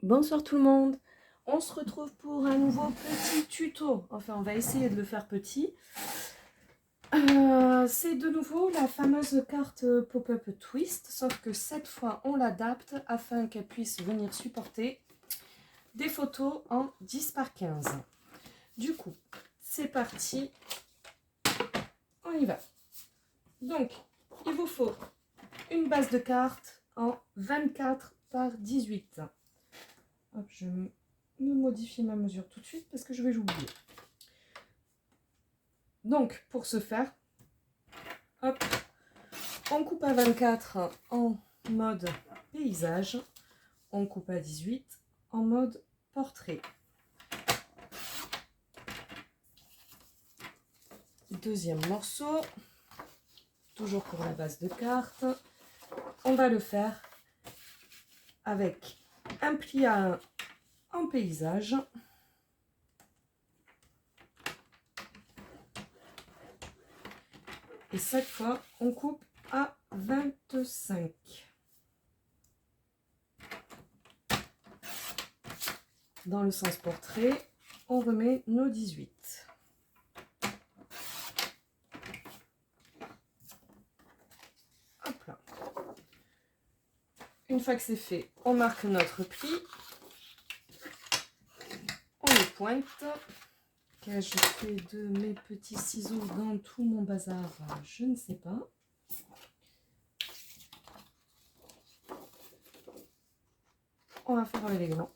Bonsoir tout le monde. On se retrouve pour un nouveau petit tuto. Enfin, on va essayer de le faire petit. C'est de nouveau la fameuse carte pop-up twist, sauf que cette fois, on l'adapte afin qu'elle puisse venir supporter des photos en 10 par 15. Du coup, c'est parti. On y va. Donc, il vous faut une base de cartes en 24 par 18. Hop, je me modifie ma mesure tout de suite parce que je vais l'oublier. Donc, pour ce faire, hop, on coupe à 24 en mode paysage, on coupe à 18 en mode portrait. Deuxième morceau, toujours pour la base de cartes, on va le faire avec un pli à 1 en paysage, et cette fois on coupe à 25. Dans le sens portrait, on remet nos 18. Hop là. Une fois que c'est fait, on marque notre pli, on les pointe. Qu'ai-je fait de mes petits ciseaux dans tout mon bazar? Je ne sais pas. On va faire avec les glands.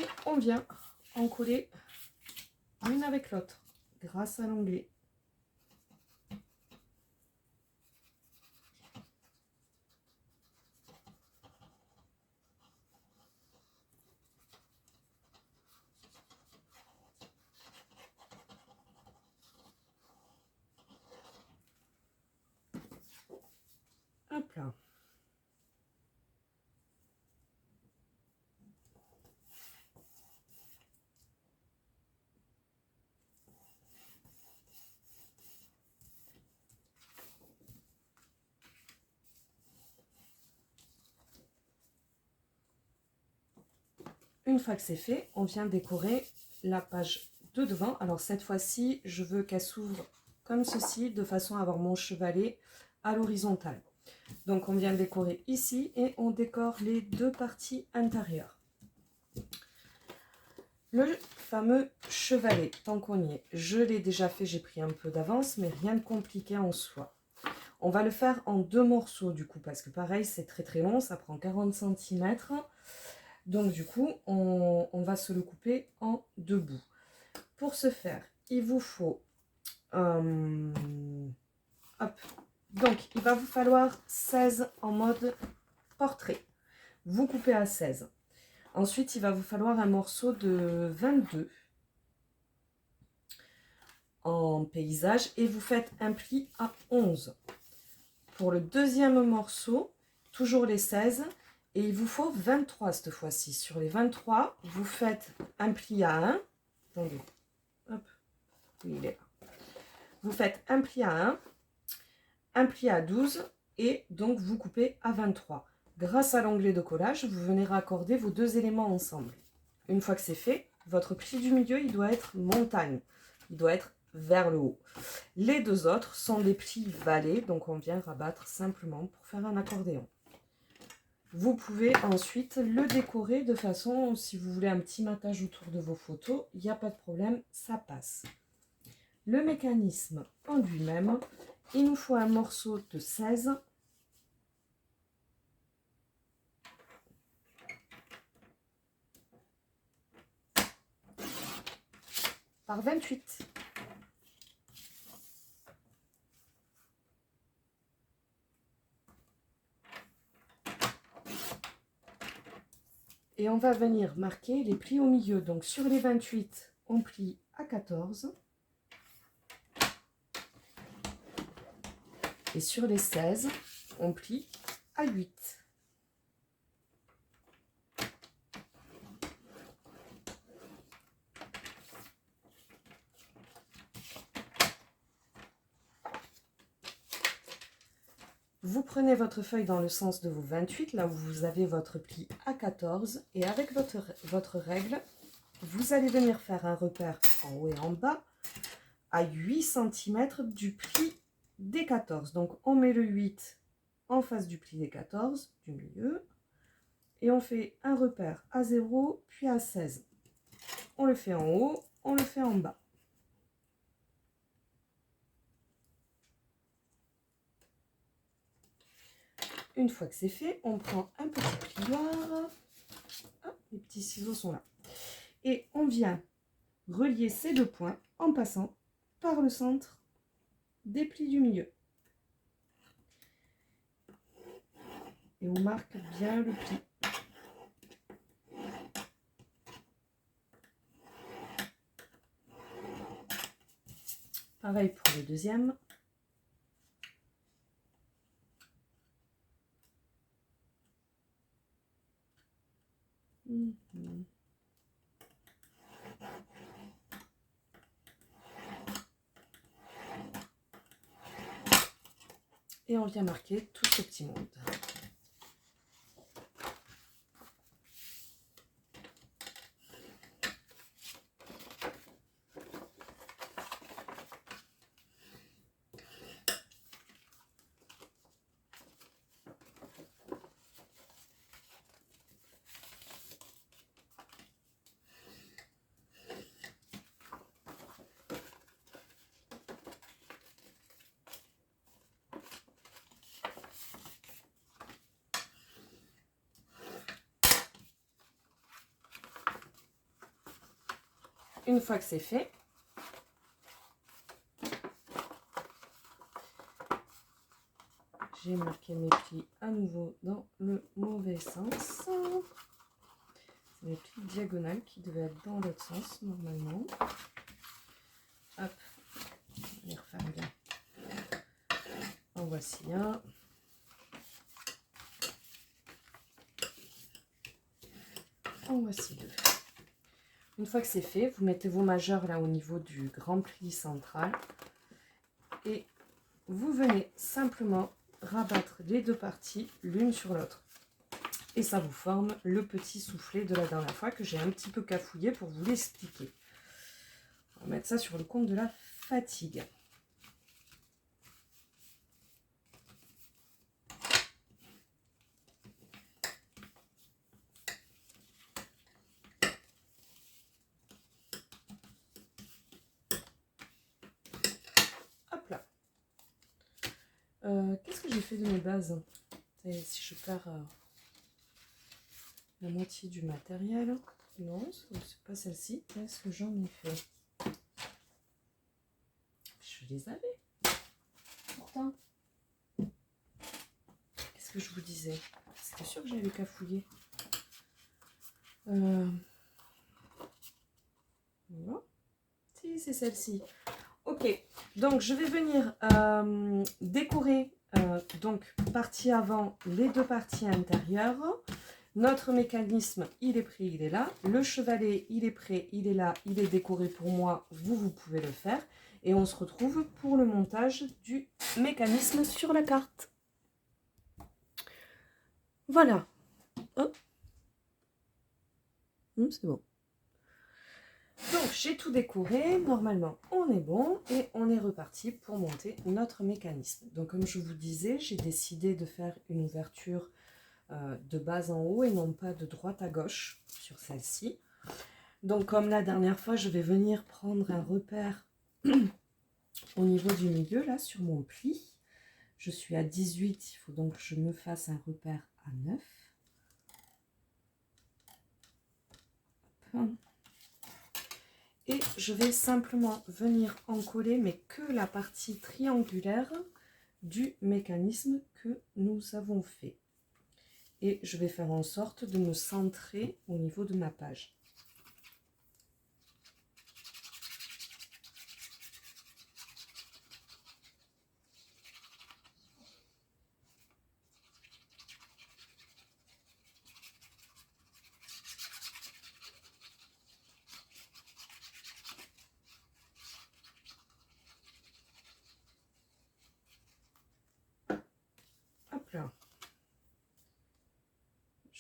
Et on vient en coller l'une avec l'autre grâce à l'onglet. Hop là. Une fois que c'est fait, on vient décorer la page de devant. Alors cette fois-ci, je veux qu'elle s'ouvre comme ceci, de façon à avoir mon chevalet à l'horizontale. Donc on vient décorer ici et on décore les deux parties intérieures. Le fameux chevalet, tant qu'on y est, je l'ai déjà fait, j'ai pris un peu d'avance, mais rien de compliqué en soi. On va le faire en deux morceaux du coup, parce que pareil, c'est très très long, ça prend 40 cm. Donc du coup, on va se le couper en deux bouts. Pour ce faire, il vous faut... hop. Donc, il va vous falloir 16 en mode portrait. Vous coupez à 16. Ensuite, il va vous falloir un morceau de 22 en paysage et vous faites un pli à 11. Pour le deuxième morceau, toujours les 16 et il vous faut 23 cette fois-ci. Sur les 23, vous faites un pli à 1. Attendez, hop, oui, il est là. Vous faites un pli à 1, un pli à 12 et donc vous coupez à 23. Grâce à l'onglet de collage, vous venez raccorder vos deux éléments ensemble. Une fois que c'est fait, votre pli du milieu, il doit être montagne. Il doit être vers le haut. Les deux autres sont des plis vallées, donc on vient rabattre simplement pour faire un accordéon. Vous pouvez ensuite le décorer de façon, si vous voulez un petit matage autour de vos photos, il n'y a pas de problème, ça passe. Le mécanisme en lui-même, il nous faut un morceau de 16 par 28. Et on va venir marquer les plis au milieu. Donc sur les 28, on plie à 14. Et sur les 16, on plie à 8. vous prenez votre feuille dans le sens de vos 28, là où vous avez votre pli à 14, et avec votre règle, vous allez venir faire un repère en haut et en bas à 8 cm du pli des 14. Donc on met le 8 en face du pli des 14, du milieu, et on fait un repère à 0, puis à 16. On le fait en haut, on le fait en bas. Une fois que c'est fait, on prend un petit plioir. Ah, les petits ciseaux sont là. Et on vient relier ces deux points en passant par le centre des plis du milieu. Et on marque bien le pli. Pareil pour le deuxième. Et on vient marquer tout ce petit monde. Une fois que c'est fait, j'ai marqué mes plis à nouveau dans le mauvais sens. C'est mes plis diagonales qui devaient être dans l'autre sens normalement. Hop, on va les refaire bien. En voici un. En voici deux. Une fois que c'est fait, vous mettez vos majeurs là au niveau du grand pli central et vous venez simplement rabattre les deux parties l'une sur l'autre. Et ça vous forme le petit soufflet de la dernière fois que j'ai un petit peu cafouillé pour vous l'expliquer. On va mettre ça sur le compte de la fatigue. Qu'est-ce que j'ai fait de mes bases? Si je perds la moitié du matériel. Non, c'est pas celle-ci. Qu'est-ce que j'en ai fait? Je les avais. Pourtant. Qu'est-ce que je vous disais? C'était sûr que j'avais cafouillé. Non. Si, c'est celle-ci. Ok, donc je vais venir décorer donc partie avant, les deux parties intérieures. Notre mécanisme, il est prêt, il est là. Le chevalet, il est prêt, il est là, il est décoré pour moi. Vous pouvez le faire. Et on se retrouve pour le montage du mécanisme sur la carte. Voilà. Oh. C'est bon. Donc, j'ai tout décoré. Normalement, on est bon. Et on est reparti pour monter notre mécanisme. Donc, comme je vous disais, j'ai décidé de faire une ouverture de bas en haut et non pas de droite à gauche sur celle-ci. Donc, comme la dernière fois, je vais venir prendre un repère au niveau du milieu, là, sur mon pli. Je suis à 18, il faut donc que je me fasse un repère à 9. Hop. Et je vais simplement venir encoller, mais que la partie triangulaire du mécanisme que nous avons fait. Et je vais faire en sorte de me centrer au niveau de ma page.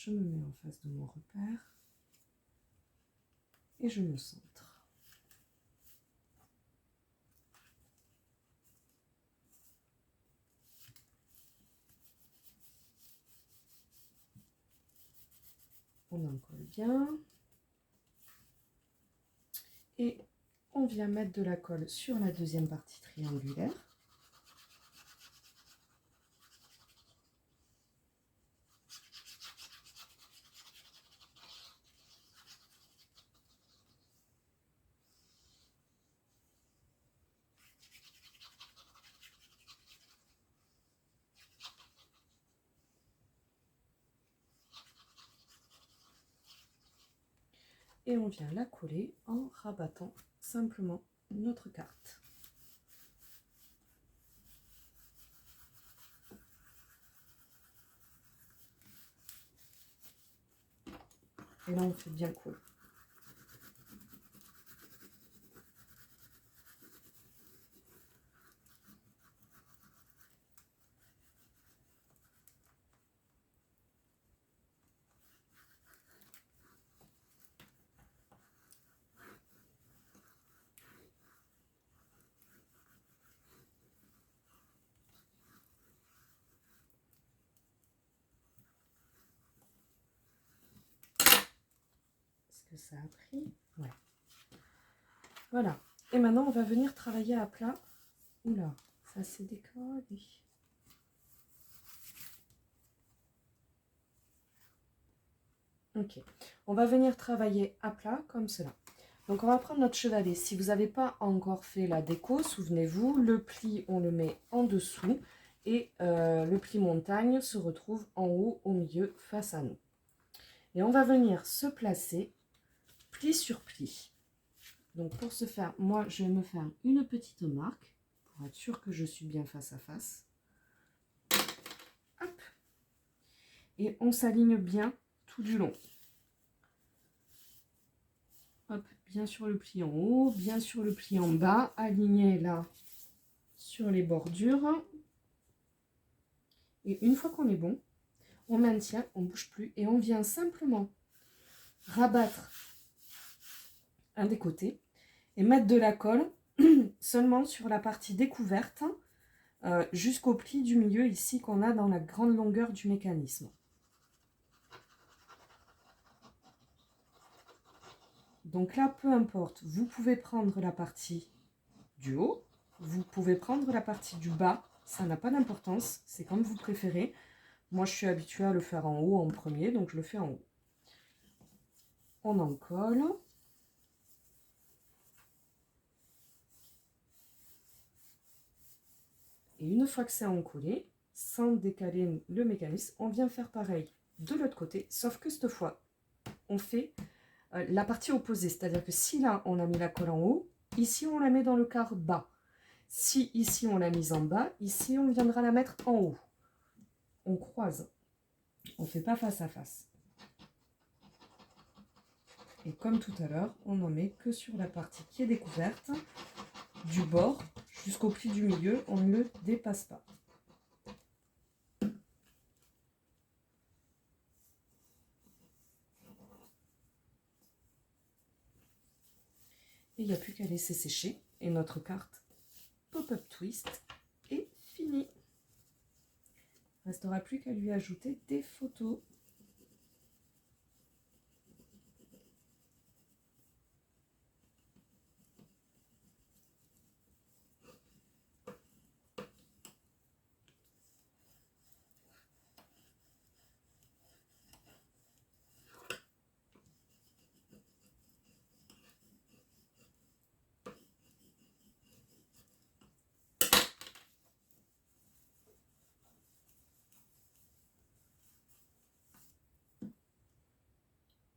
je me mets en face de mon repère et je me centre. On en colle bien. Et on vient mettre de la colle sur la deuxième partie triangulaire. Et on vient la coller en rabattant simplement notre carte. Et là, on fait bien coller. Que ça a pris, ouais. Voilà. Et maintenant, on va venir travailler à plat. Oula, ça s'est décollé. Ok. On va venir travailler à plat comme cela. Donc, on va prendre notre chevalet. Si vous n'avez pas encore fait la déco, souvenez-vous, le pli, on le met en dessous et le pli montagne se retrouve en haut, au milieu, face à nous. Et on va venir se placer pli sur pli. Donc pour ce faire, moi je vais me faire une petite marque pour être sûr que je suis bien face à face. Hop. Et on s'aligne bien tout du long. Hop, bien sur le pli en haut, bien sur le pli en bas, aligné là sur les bordures. Et une fois qu'on est bon, on maintient, on ne bouge plus et on vient simplement rabattre un des côtés et mettre de la colle seulement sur la partie découverte jusqu'au pli du milieu ici qu'on a dans la grande longueur du mécanisme. Donc là, peu importe, vous pouvez prendre la partie du haut, vous pouvez prendre la partie du bas, ça n'a pas d'importance, c'est comme vous préférez. Moi, je suis habituée à le faire en haut en premier, donc je le fais en haut. On en colle. Et une fois que c'est encollé, sans décaler le mécanisme, on vient faire pareil de l'autre côté, sauf que cette fois, on fait la partie opposée. C'est-à-dire que si là, on a mis la colle en haut, ici, on la met dans le quart bas. Si ici, on l'a mise en bas, ici, on viendra la mettre en haut. On croise. On ne fait pas face à face. Et comme tout à l'heure, on n'en met que sur la partie qui est découverte, du bord jusqu'au pli du milieu, on ne le dépasse pas. Et il n'y a plus qu'à laisser sécher. Et notre carte Pop-up Twist est finie. Il ne restera plus qu'à lui ajouter des photos.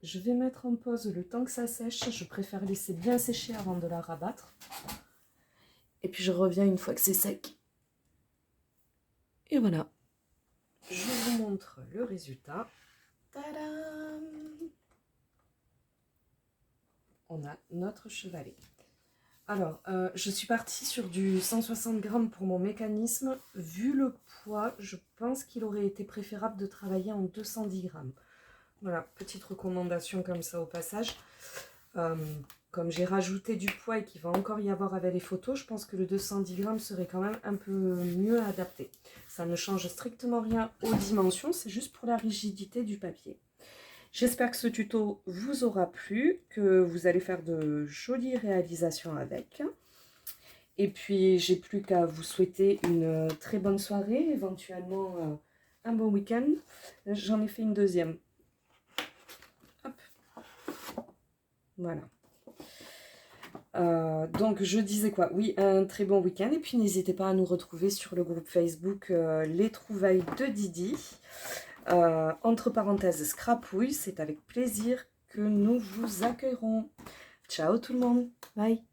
Je vais mettre en pause le temps que ça sèche. Je préfère laisser bien sécher avant de la rabattre. Et puis je reviens une fois que c'est sec. Et voilà. Je vous montre le résultat. Tadam! On a notre chevalet. Alors, je suis partie sur du 160 grammes pour mon mécanisme. Vu le poids, je pense qu'il aurait été préférable de travailler en 210 grammes. Voilà, petite recommandation comme ça au passage. Comme j'ai rajouté du poids et qu'il va encore y avoir avec les photos, je pense que le 210 grammes serait quand même un peu mieux adapté. Ça ne change strictement rien aux dimensions, c'est juste pour la rigidité du papier. J'espère que ce tuto vous aura plu, que vous allez faire de jolies réalisations avec. Et puis, j'ai plus qu'à vous souhaiter une très bonne soirée, éventuellement un bon week-end. J'en ai fait une deuxième. Hop. Voilà. Donc, je disais quoi? Oui, un très bon week-end. Et puis, n'hésitez pas à nous retrouver sur le groupe Facebook Les Trouvailles de Didi. Entre parenthèses, Scrapouille, c'est avec plaisir que nous vous accueillerons. Ciao tout le monde. Bye.